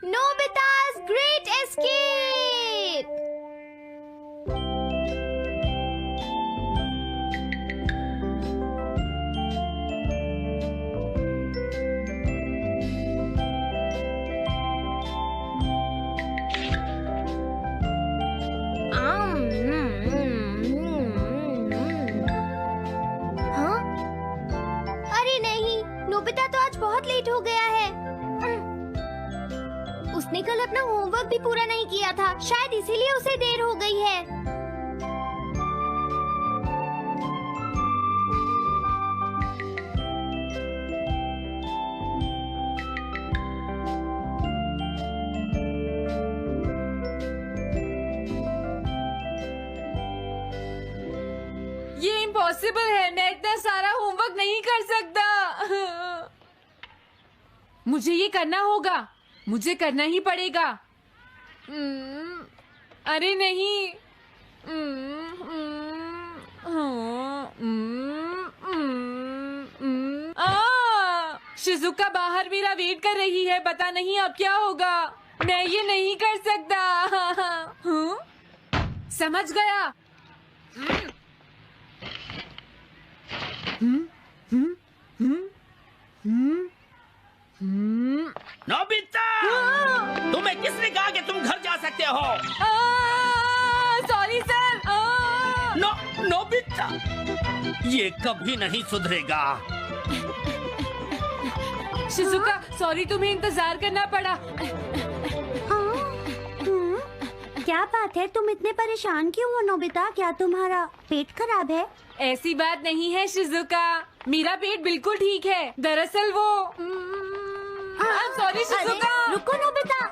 Nobita's Great Escape! हाँ? अरे नहीं, नोबिता तो आज बहुत लेट हो गया है। उसने कल अपना होमवर्क भी पूरा नहीं किया था, शायद इसीलिए उसे देर हो गई है। ये इम्पॉसिबल है, मैं इतना सारा होमवर्क नहीं कर सकता। मुझे ये करना होगा, मुझे करना ही पड़ेगा। अरे नहीं। शिजुका बाहर मेरा वेट कर रही है, पता नहीं अब क्या होगा। मैं ये नहीं कर सकता। समझ गया। नोबिता, तुम्हें किसने कहा कि तुम घर जा सकते हो? Sorry sir. नोबिता, ये कभी नहीं सुधरेगा। शिजुका, सॉरी तुम्हें इंतजार करना पड़ा। क्या बात है, तुम इतने परेशान क्यों हो नोबिता? क्या तुम्हारा पेट खराब है? ऐसी बात नहीं है शिजुका, मेरा पेट बिल्कुल ठीक है। दरअसल वो सॉरी शिजुका। रुको नोबिता,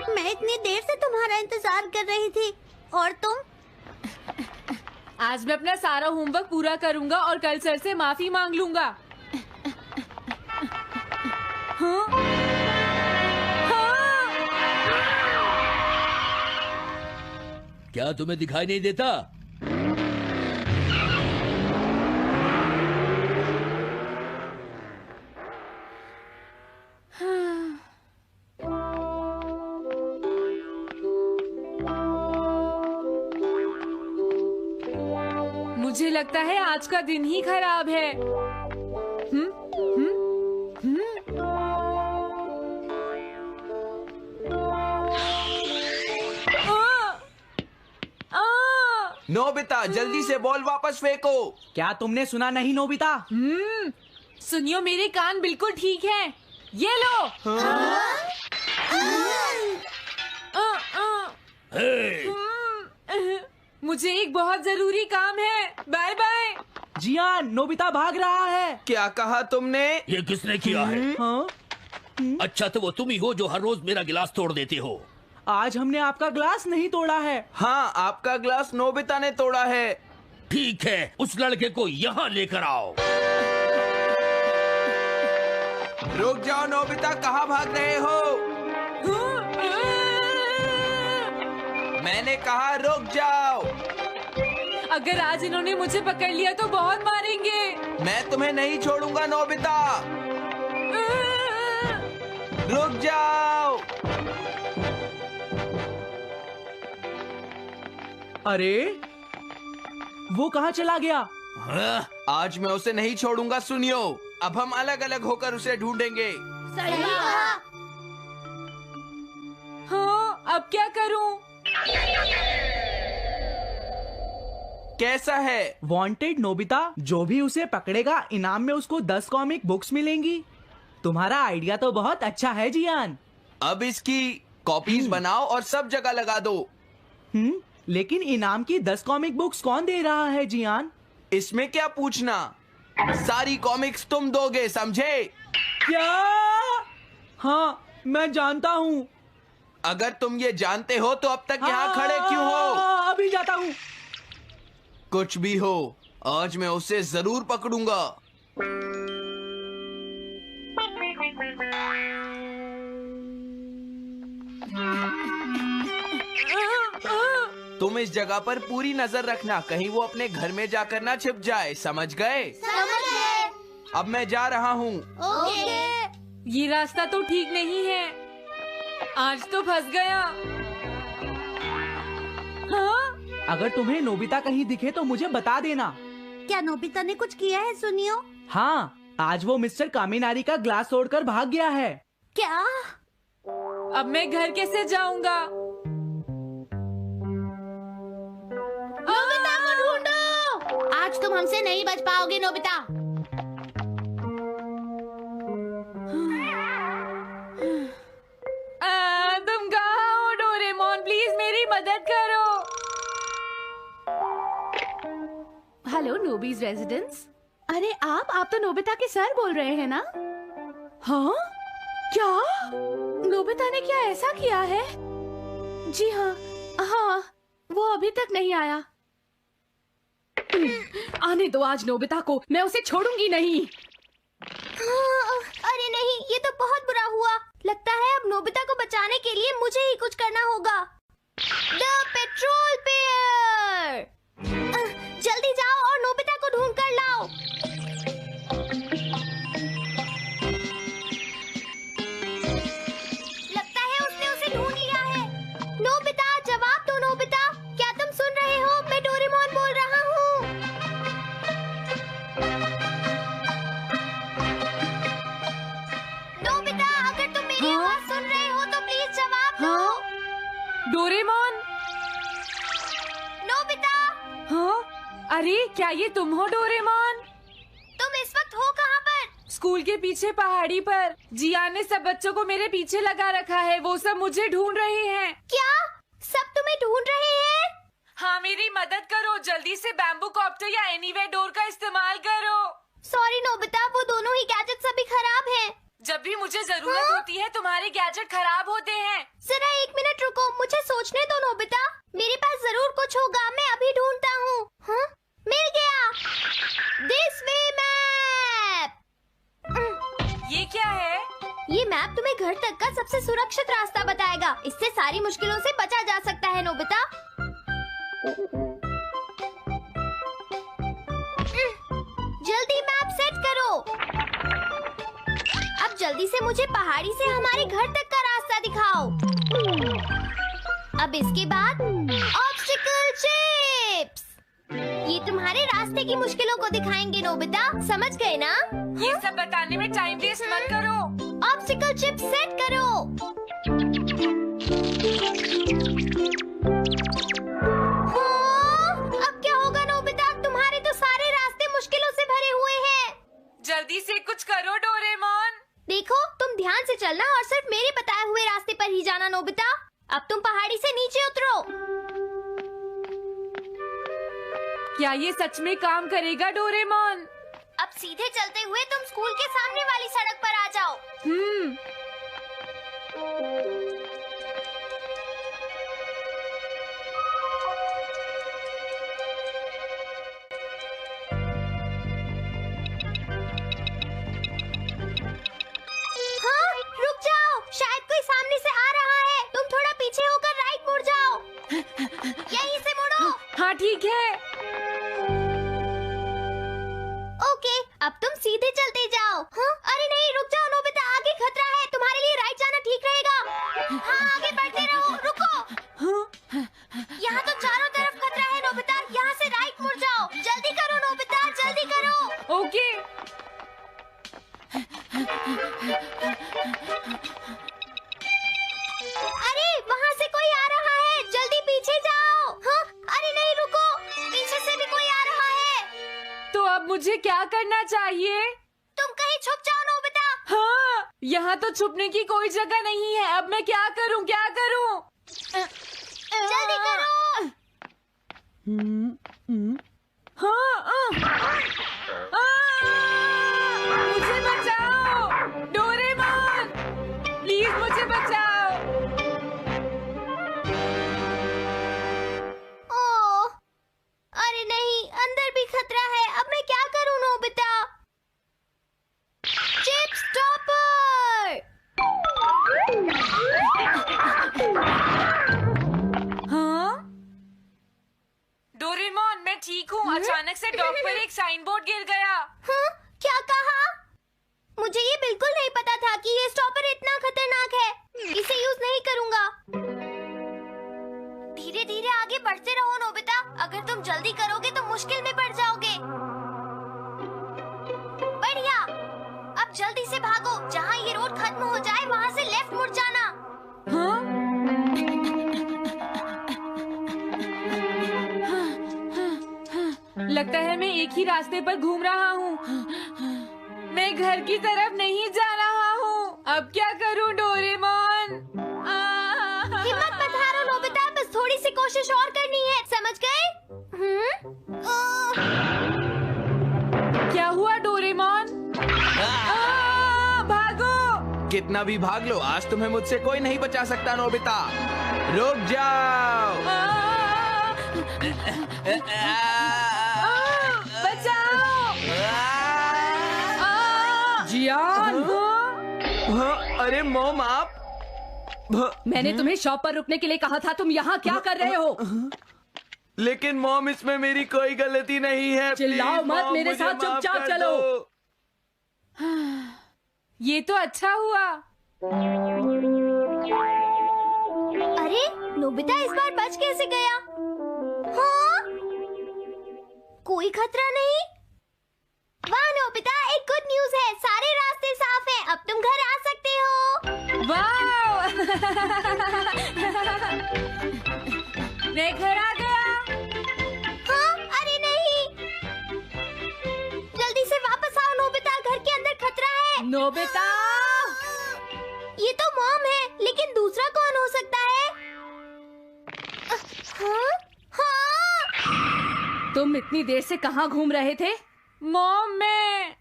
मैं इतनी देर से तुम्हारा इंतजार कर रही थी और तुम? आज मैं अपना सारा होमवर्क पूरा करूंगा और कल सर से माफी मांग लूंगा। हाँ? हाँ? क्या तुम्हें दिखाई नहीं देता? मुझे लगता है आज का दिन ही खराब है। नोबिता, जल्दी से बॉल वापस फेंको। क्या तुमने सुना नहीं नोबिता? सुनियो, मेरे कान बिल्कुल ठीक हैं। ये लो। मुझे एक बहुत जरूरी काम है। Bye bye. जियान, नोबिता भाग रहा है। क्या कहा तुमने? ये किसने किया है? हाँ? अच्छा, तो वो तुम ही हो जो हर रोज मेरा गिलास तोड़ देते हो। आज हमने आपका ग्लास नहीं तोड़ा है। हाँ, आपका ग्लास नोबिता ने तोड़ा है। ठीक है, उस लड़के को यहाँ लेकर आओ। रुक जाओ नोबिता, कहाँ भाग रहे हो? मैंने कहा रुक जाओ। अगर आज इन्होंने मुझे पकड़ लिया तो बहुत मारेंगे। मैं तुम्हें नहीं छोड़ूंगा नोबिता, रुक जाओ। अरे वो कहाँ चला गया? आज मैं उसे नहीं छोड़ूंगा। सुनियो, अब हम अलग अलग होकर उसे ढूंढेंगे। सही कहा। हाँ, अब क्या करूं? कैसा है? वांटेड नोबिता, जो भी उसे पकड़ेगा इनाम में उसको 10 कॉमिक बुक्स मिलेंगी। तुम्हारा आइडिया तो बहुत अच्छा है जियान। अब इसकी कॉपीज बनाओ और सब जगह लगा दो। लेकिन इनाम की 10 कॉमिक बुक्स कौन दे रहा है जियान? इसमें क्या पूछना, सारी कॉमिक्स तुम दोगे, समझे? क्या? हाँ, मैं जानता हूँ। अगर तुम ये जानते हो तो अब तक यहाँ खड़े क्यों हो? अभी जाता हूँ। कुछ भी हो, आज मैं उसे जरूर पकड़ूंगा। तुम इस जगह पर पूरी नजर रखना, कहीं वो अपने घर में जाकर ना छिप जाए, समझ गए? समझ गए। अब मैं जा रहा हूँ। ओके। ये रास्ता तो ठीक नहीं है। आज तो फंस गया। हाँ? अगर तुम्हें नोबिता कहीं दिखे तो मुझे बता देना। क्या नोबिता ने कुछ किया है सुनियो? हाँ, आज वो मिस्टर कामिनारी का ग्लास तोड़कर भाग गया है। क्या? अब मैं घर कैसे जाऊंगा? नोबिता को ढूंढो। आज तुम हमसे नहीं बच पाओगे नोबिता। तुम कहाँ हो डोरेमोन? प्लीज मेरी मदद करो। Hello Nobi's residence. अरे आप तो नोबिता के सर बोल रहे हैं ना? हाँ? क्या? नोबिता ने क्या ऐसा किया है? जी हाँ, वो अभी तक नहीं आया। आने दो आज नोबिता को, मैं उसे छोड़ूंगी नहीं। अरे नहीं, ये तो बहुत बुरा हुआ। लगता है अब नोबिता को बचाने के लिए मुझे ही कुछ करना होगा। द पेट्रोल पेयर, जल्दी जाओ और नोबिता को ढूंढ कर लाओ। लगता है उसने उसे ढूंढ लिया है। नोबिता, जवाब दो नोबिता। क्या तुम सुन रहे हो? मैं डोरेमोन बोल रहा हूँ। नोबिता, अगर तुम मेरी आवाज सुन रहे हो तो प्लीज जवाब दो। डोरेमोन? नोबिता, हाँ? अरे क्या ये तुम हो डोरेमोन? तुम इस वक्त हो कहाँ पर? स्कूल के पीछे पहाड़ी पर। जियान ने सब बच्चों को मेरे पीछे लगा रखा है। वो सब मुझे ढूंढ रहे हैं। क्या? सब तुम्हें ढूंढ रहे हैं? हाँ, मेरी मदद करो। जल्दी से बैम्बू कॉप्टर या एनीवेयर डोर का इस्तेमाल करो। सॉरी नोबिता, वो दोनों ही गैजेट्स अभी खराब हैं। जब भी मुझे जरूरत होती है तुम्हारे गैजेट खराब होते हैं। जरा 1 मिनट रुको, मुझे सोचने दो नोबिता। मेरे पास जरूर कुछ होगा, मैं अभी ढूंढता हूँ। हाँ? मिल गया। This way map. ये क्या है? ये मैप तुम्हें घर तक का सबसे सुरक्षित रास्ता बताएगा। इससे सारी मुश्किलों से बचा जा सकता है नोबिता। जल्दी मैप सेट करो। अब जल्दी से मुझे पहाड़ी से हमारे घर तक का रास्ता दिखाओ। अब इसके बाद ऑब्स्टिकल चिप्स। ये तुम्हारे रास्ते की मुश्किलों को दिखाएंगे नोबिता, समझ गए ना? ये सब बताने में टाइम वेस्ट मत करो। ऑब्स्टिकल चिप्स सेट करो। हाँ, अब क्या होगा नोबिता? तुम्हारे तो सारे रास्ते मुश्किलों से भरे हुए हैं। जल्दी से कुछ करो डोरेमोन। देखो, तुम ध्यान से चलना और सिर्फ मेरे बताए हुए रास्ते पर ही जाना नोबिता। अब तुम पहाड़ी से नीचे उतरो। क्या ये सच में काम करेगा डोरेमोन? अब सीधे चलते हुए तुम स्कूल के सामने वाली सड़क पर आ जाओ। हाँ, रुक जाओ, शायद कोई सामने से आ रहा है। तुम थोड़ा पीछे होकर राइट मुड़ जाओ। यहीं से मुड़ो। हाँ ठीक है। ओके, अब तुम सीधे चलते जाओ। हाँ? अरे नहीं, रुक जाओ नोबिता, आगे खतरा है। तुम्हारे लिए राइट जाना ठीक रहेगा। हाँ, आगे बढ़ते रहो। रुको, यहाँ तो चारों तरफ खतरा है नोबिता। यहाँ से राइट मुड़ जाओ। जल्दी करो नोबिता, जल्दी करो। ओके। अरे वहाँ से कोई आ रहा है, जल्दी पीछे जाओ। हाँ? अरे नहीं, रुको, पीछे से भी कोई आ रहा है। तो अब मुझे क्या करना चाहिए? तुम कहीं छुप जाओ नोबिता। हाँ, यहाँ तो छुपने की कोई जगह नहीं है। अब मैं क्या करूँ, क्या करूँ? जल्दी करो। हाँ, मुझे बचाओ डोरेमोन, प्लीज मुझे बचाओ। ओह, अरे नहीं, अंदर भी खतरा है। अब मैं क्या करूं नोबिता? Chip stopper. हाँ? डोरेमोन, मैं ठीक हूँ। अचानक से डॉक पर एक साइन बोर्ड गिर गया। हाँ? क्या कहा? मुझे ये बिल्कुल नहीं पता था कि ये जल्दी करोगे तो मुश्किल में पड़ जाओगे। बढ़िया, अब जल्दी से भागो। जहाँ ये रोड खत्म हो जाए वहाँ से लेफ्ट मुड़ जाना। हाँ? लगता है मैं एक ही रास्ते पर घूम रहा हूँ। मैं घर की तरफ नहीं जा रहा हूँ। अब क्या करूँ डोरेमोन? हिम्मत मत हारो नोबिता, बस थोड़ी सी कोशिश और करनी है, समझ गए? क्या हुआ डोरेमोन? भागो! कितना भी भाग लो, आज तुम्हें मुझसे कोई नहीं बचा सकता नोबिता। रुक जाओ। बचाओ! जियान! अरे मॉम, आप मैंने तुम्हें शॉप पर रुकने के लिए कहा था, तुम यहाँ क्या कर रहे हो? लेकिन मॉम, इसमें मेरी कोई गलती नहीं है। चिल्लाओ प्लीज, मत, मॉम, मेरे मुझे साथ माफ चुपचाप कर चलो। दो। ये तो अच्छा हुआ। अरे नोबिता इस बार बच कैसे गया? हाँ? कोई खतरा नहीं? वाह नोबिता, एक गुड न्यूज है, सारे रास्ते साफ हैं, अब तुम घर आ सकते हो। वाह! मैं घर आ गया। हाँ? अरे नहीं, जल्दी से वापस आओ नोबिता, घर के अंदर खतरा है। नोबिता! ये तो मॉम है, लेकिन दूसरा कौन हो सकता है? हाँ? हाँ? तुम इतनी देर से कहाँ घूम रहे थे? मॉम, मैं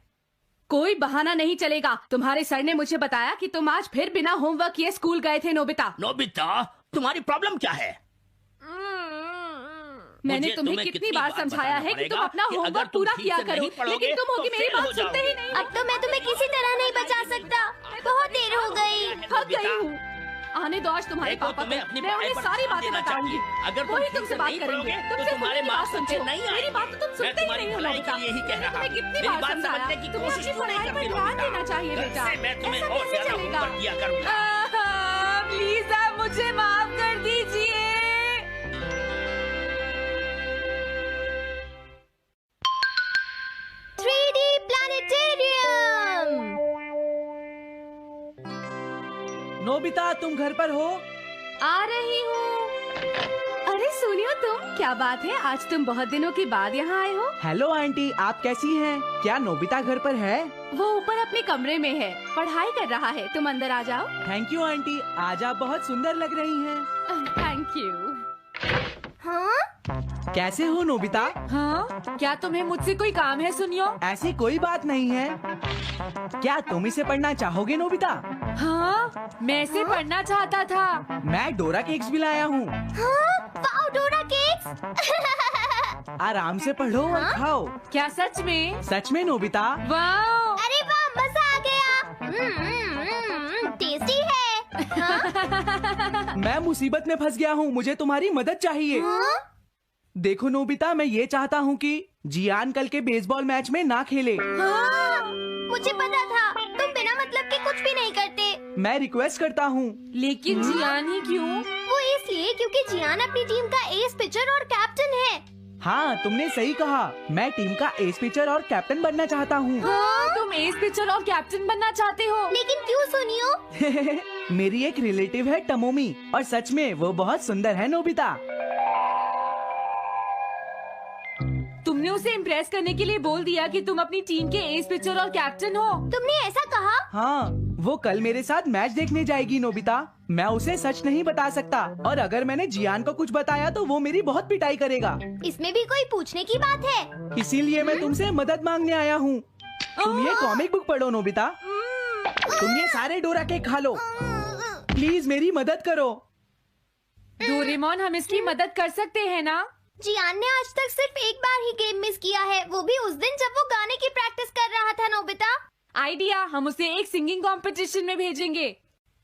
कोई बहाना नहीं चलेगा। तुम्हारे सर ने मुझे बताया कि तुम आज फिर बिना होमवर्क किए स्कूल गए थे नोबिता। नोबिता, तुम्हारी प्रॉब्लम क्या है? मैंने मुझे तुम्हें कितनी बार समझाया है कि तुम अपना कि अगर होमवर्क तुम पूरा ठीक किया से करो, नहीं पढ़ोगे, लेकिन तुम होगी तो मेरी फेल हो बात सुनते ही जाओगे। नहीं। अब तो मैं तुम्हें किसी तरह नहीं बचा सकता, बहुत देर हो गई। थक गई हूँ। आने दो आज तुम्हारे देखो, पापा तुम्हें को। अपनी मैं पढ़ाई उन्हें पर सारी ध्यान बातें देना बताऊंगी। चाहिए। अगर तुम वही ठीक तुमसे से बात नहीं करेंगे। पढ़ोगे, तो तुमसे तुम्हारे सुनने की मार्क्स बात अच्छे सुनते हो। नहीं मेरी बात तो तुम मैं सुनते ही तुम्हारी नहीं हो भलाई नोबिता। के लिए ही कह मैंने रहा तुम्हें हूँ। कितनी मेरी बार बात समझाया, समझने की तुम्हें कोशिश अपनी तो नहीं पढ़ाई पर करती ध्यान नोबिता। देना चाहिए कल बेटा। से मैं तुम्हें ऐसा और कैसे ज्यादा चलेगा? होमवर्क किया करूंगा। प्लीज आप मुझे माफ कर दीजिए। 3D planetarium. नोबिता, तुम घर पर हो? आ रही हूँ। अरे सुनियो तुम, क्या बात है, आज तुम बहुत दिनों के बाद यहाँ आए हो। हेलो आंटी, आप कैसी हैं? क्या नोबिता घर पर है? वो ऊपर अपने कमरे में है, पढ़ाई कर रहा है। तुम अंदर आ जाओ। थैंक यू आंटी, आज आप बहुत सुंदर लग रही हैं। Thank you. हाँ? कैसे हो नोबिता? हाँ? क्या तुम्हें मुझसे कोई काम है सुनियो? ऐसी कोई बात नहीं है। क्या तुम इसे पढ़ना चाहोगे नोबिता? हाँ? मैं इसे पढ़ना चाहता था। मैं डोरा केक्स भी लाया हूँ। हाँ? वाओ, डोरा केक्स। आराम से पढ़ो और खाओ। क्या सच में? सच में नोबिता? वाह! अरे वाह, मजा आ गया। टेस्टी है। हाँ? मैं मुसीबत में फंस गया हूँ, मुझे तुम्हारी मदद चाहिए। हाँ? देखो नोबिता, मैं ये चाहता हूँ कि जियान कल के बेसबॉल मैच में ना खेले। हाँ? मुझे पता था, तुम बिना मतलब के कुछ भी नहीं करते। मैं रिक्वेस्ट करता हूँ। लेकिन जियान ही क्यों? वो इसलिए क्योंकि जियान अपनी टीम का एस पिचर और कैप्टन है। हाँ, तुमने सही कहा। मैं टीम का एस पिचर और कैप्टन बनना चाहता हूँ। हाँ? तुम एस पिचर और कैप्टन बनना चाहते हो? लेकिन क्यों सुनियो? मेरी एक रिलेटिव है टमोमी, और सच में वो बहुत सुंदर है नोबिता। तुमने उसे इम्प्रेस करने के लिए बोल दिया कि तुम अपनी टीम के एस पिचर और कैप्टन हो। तुमने ऐसा कहा? हाँ, वो कल मेरे साथ मैच देखने जाएगी नोबिता। मैं उसे सच नहीं बता सकता, और अगर मैंने जियान को कुछ बताया तो वो मेरी बहुत पिटाई करेगा। इसमें भी कोई पूछने की बात है? इसीलिए मैं तुमसे मदद मांगने आया हूँ। तुम ये कॉमिक बुक पढ़ो नोबिता। तुम ये सारे डोरा केक खा लो। प्लीज मेरी मदद करो। डोरेमोन, हम इसकी मदद कर सकते हैं ना? जियान ने आज तक सिर्फ एक बार ही गेम मिस किया है, वो भी उस दिन जब वो गाने की प्रैक्टिस कर रहा था नोबिता। आइडिया, हम उसे एक सिंगिंग कंपटीशन में भेजेंगे।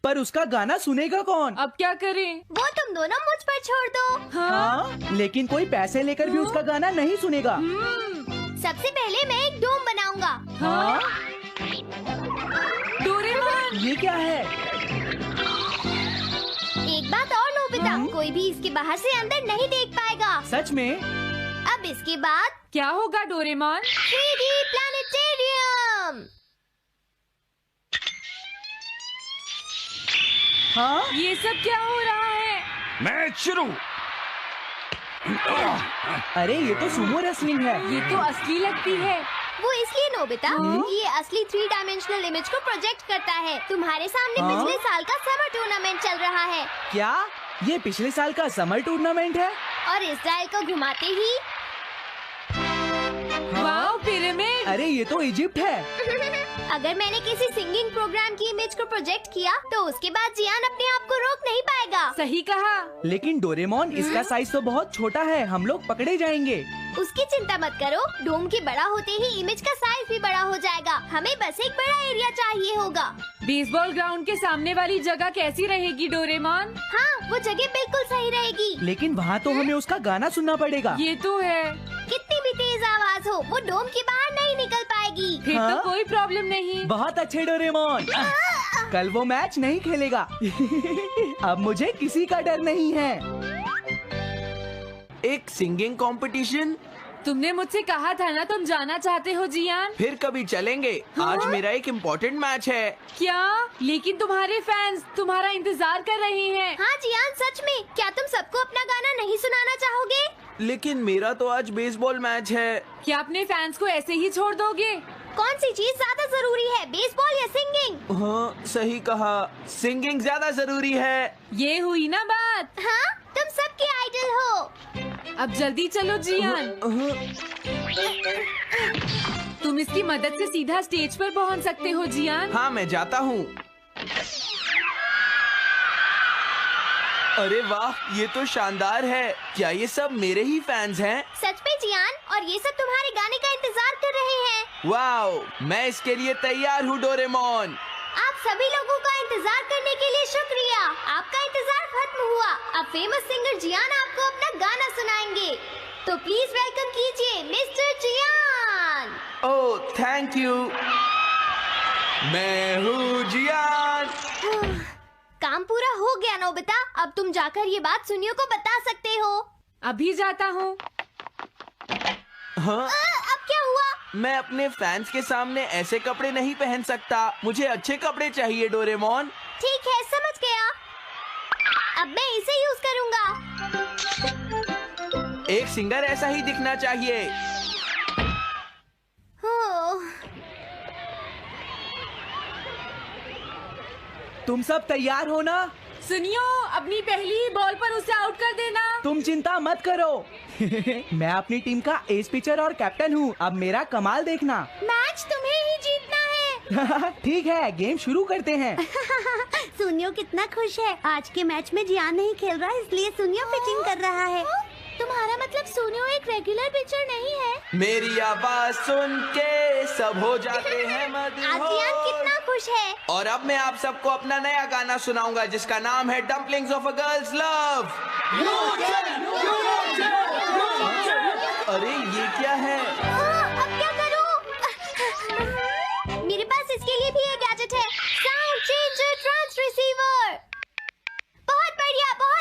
पर उसका गाना सुनेगा कौन? अब क्या करें? वो तुम दोनों मुझ पर छोड़ दो। हाँ, लेकिन कोई पैसे लेकर भी उसका गाना नहीं सुनेगा। सबसे पहले मैं एक डोम बनाऊंगा। हाँ? डोरेमोन! ये क्या है? एक बात और नोबिता, कोई भी इसके बाहर से अंदर नहीं देख पाएगा। सच में? अब इसके बाद क्या होगा डोरेमोन? 3D planetarium. हाँ ये सब क्या हो रहा है? मैच शुरू। अरे ये तो सुमो रेसलिंग है। ये तो असली लगती है। वो इसलिए नोबिता, ये असली 3 डायमेंशनल इमेज को प्रोजेक्ट करता है। तुम्हारे सामने हाँ? पिछले साल का समर टूर्नामेंट चल रहा है क्या ये पिछले साल का समर टूर्नामेंट है? और इस डायल को घुमाते ही वाओ, पिरामिड। अरे ये तो इजिप्ट है। अगर मैंने किसी सिंगिंग प्रोग्राम की इमेज को प्रोजेक्ट किया तो उसके बाद जियान अपने आप को रोक नहीं पाएगा। सही कहा। लेकिन डोरेमोन इसका साइज तो बहुत छोटा है, हम लोग पकड़े जाएंगे। उसकी चिंता मत करो, डोम के बड़ा होते ही इमेज का साइज भी बड़ा हो जाएगा। हमें बस एक बड़ा एरिया चाहिए होगा। बेसबॉल ग्राउंड के सामने वाली जगह कैसी रहेगी डोरेमोन? हाँ, वो जगह बिल्कुल सही रहेगी। लेकिन वहाँ तो हमें उसका गाना सुनना पड़ेगा। ये तो है। कितनी भी तेज आवाज हो, वो डोम के बाहर नहीं निकल पाएगी। फिर हाँ? तो कोई प्रॉब्लम नहीं। बहुत अच्छे डोरेमोन। कल वो मैच नहीं खेलेगा। अब मुझे किसी का डर नहीं है। एक सिंगिंग कंपटीशन? तुमने मुझसे कहा था ना तुम जाना चाहते हो जियान। फिर कभी चलेंगे। आज मेरा एक इम्पोर्टेंट मैच है। क्या? लेकिन तुम्हारे फैंस तुम्हारा इंतजार कर रहे हैं। हाँ जियान, सच में क्या तुम सबको अपना गाना नहीं सुनाना चाहोगे? लेकिन मेरा तो आज बेसबॉल मैच है। क्या अपने फैंस को ऐसे ही छोड़ दोगे? कौन सी चीज ज्यादा जरूरी है, बेसबॉल या सिंगिंग? हाँ सही कहा, सिंगिंग ज्यादा जरूरी है। ये हुई ना बात। हाँ, तुम सबके आइडल हो। अब जल्दी चलो जियान। तुम इसकी मदद से सीधा स्टेज पर पहुंच सकते हो जियान। हाँ मैं जाता हूँ। अरे वाह, ये तो शानदार है। क्या ये सब मेरे ही फैंस हैं? सच में जियान, और ये सब तुम्हारे गाने का इंतजार कर रहे हैं। वाओ, मैं इसके लिए तैयार हूँ डोरेमोन। आप सभी लोगों का इंतजार करने के लिए शुक्रिया। आपका इंतजार खत्म हुआ। अब फेमस सिंगर जियान आपको अपना गाना सुनाएंगे। तो प्लीज वेलकम कीजिए mister Jian. Oh thank you. मैं हूँ जियान। काम पूरा हो गया नोबिता, अब तुम जाकर ये बात सुनियो को बता सकते हो। अभी जाता हूँ। हाँ, अब क्या हुआ? मैं अपने फैंस के सामने ऐसे कपड़े नहीं पहन सकता। मुझे अच्छे कपड़े चाहिए डोरेमोन। ठीक है, समझ गया। अब मैं इसे यूज करूँगा। एक सिंगर ऐसा ही दिखना चाहिए। तुम सब तैयार हो ना? सुनियो, अपनी पहली ही बॉल पर उसे आउट कर देना। तुम चिंता मत करो। मैं अपनी टीम का एस पिचर और कैप्टन हूँ। अब मेरा कमाल देखना। मैच तुम्हें ही जीतना है। ठीक है, गेम शुरू करते हैं। सुनियो कितना खुश है। आज के मैच में जियान नहीं खेल रहा, इसलिए सुनियो पिचिंग कर रहा है। तुम्हारा मतलब सुनियो एक रेगुलर पिचर नहीं है? मेरी आवाज सुन के सब हो जाते हैं आज जियान कितना खुश है। और अब मैं आप सबको अपना नया गाना सुनाऊंगा जिसका नाम है dumplings of a girls love. अरे ये क्या है? अब क्या करूं? मेरे पास इसके लिए भी एक गैजेट है, साउंड चेंजर ट्रांस रिसीवर। बहुत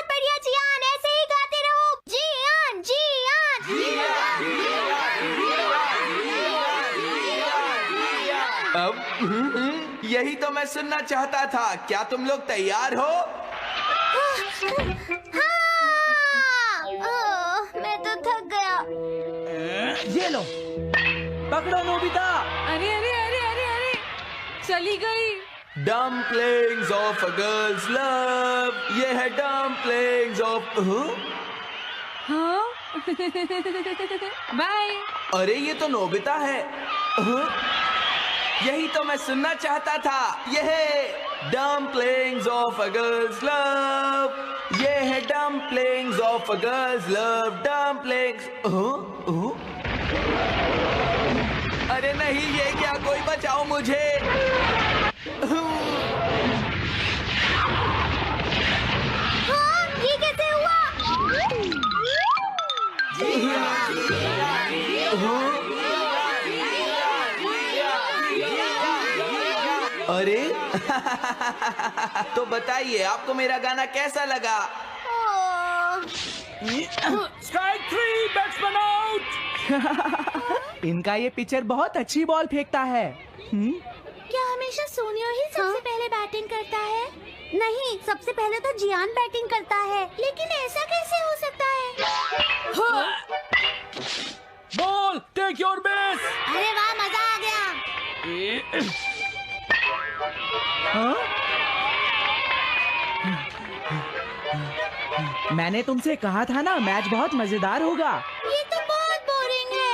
बढ़िया जियान, ऐसे ही गाते रहो। जियान जियान। अब यही तो मैं सुनना चाहता था। क्या तुम लोग तैयार हो? हाँ, मैं तो थक गया। ये लो, पकड़ो नोबिता। अरे अरे अरे अरे अरे, चली गई। Dumplings of a girls love. ये है डम्पलिंग्स ऑफ। हाँ? बाय। अरे ये तो नोबिता है। यही तो मैं सुनना चाहता था। ये है dumplings of a girls love. ये है dumplings of a girls love. Dumplings. अरे नहीं, ये क्या? कोई बचाओ मुझे। हाँ, ये कैसे हुआ? अरे तो बताइए आपको मेरा गाना कैसा लगा? ओह, स्ट्राइक 3, बैट्समैन आउट। आउट। इनका ये पिचर बहुत अच्छी बॉल फेंकता है। क्या हमेशा सोनियो ही सबसे पहले बैटिंग करता है? नहीं, सबसे पहले तो जियान बैटिंग करता है। लेकिन ऐसा कैसे हो सकता है? Ball, take your base. अरे वाह, मजा आ गया। मैंने तुमसे कहा था ना, मैच बहुत मजेदार होगा। ये तो बहुत बोरिंग है।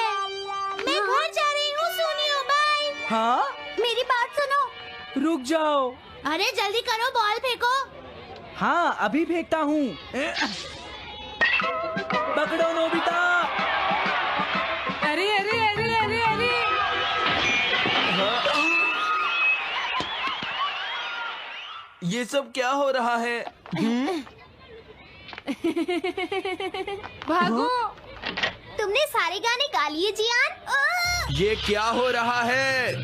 मैं घर जा रही हूँ सोनियो, बाय। हाँ, मेरी बात सुनो। रुक जाओ। अरे जल्दी करो, बॉल फेंको। हाँ, अभी फेंकता हूँ। पकड़ो नोबिता। अरे अरे अरे अरे अरे ये सब क्या हो रहा है? भागो। तुमने सारे गाने गा लिए जियान? ये क्या हो रहा है?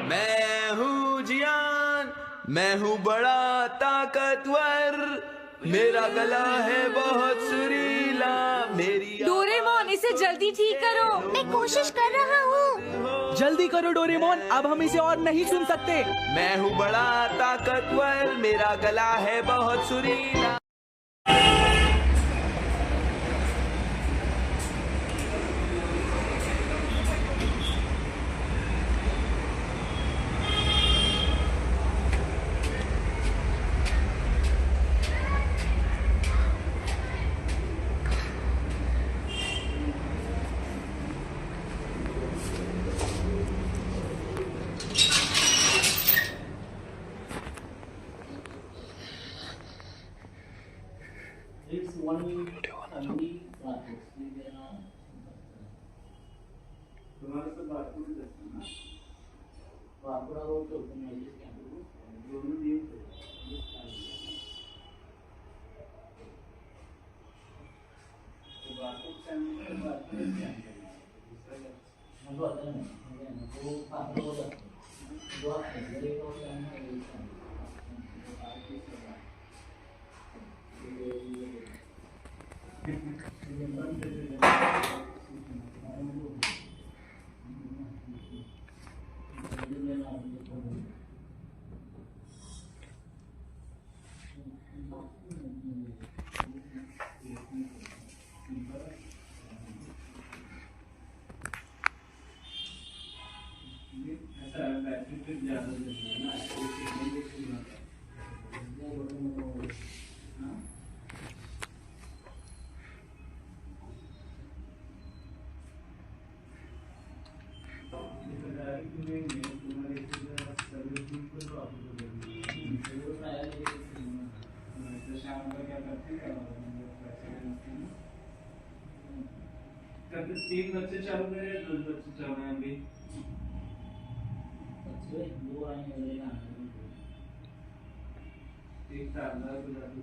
मैं हूँ जियान, मैं हूँ बड़ा ताकतवर, मेरा गला है बहुत सुरीला, मेरी डोरेमोन, इसे जल्दी ठीक करो। मैं कोशिश कर रहा हूँ। जल्दी करो डोरेमोन, अब हम इसे और नहीं सुन सकते। मैं हूँ बड़ा ताकतवर, मेरा गला है बहुत सुरीला। तीन बच्चे चालू करे, 2 बच्चे चल रहे हैं अभी। एक 4 गुजराती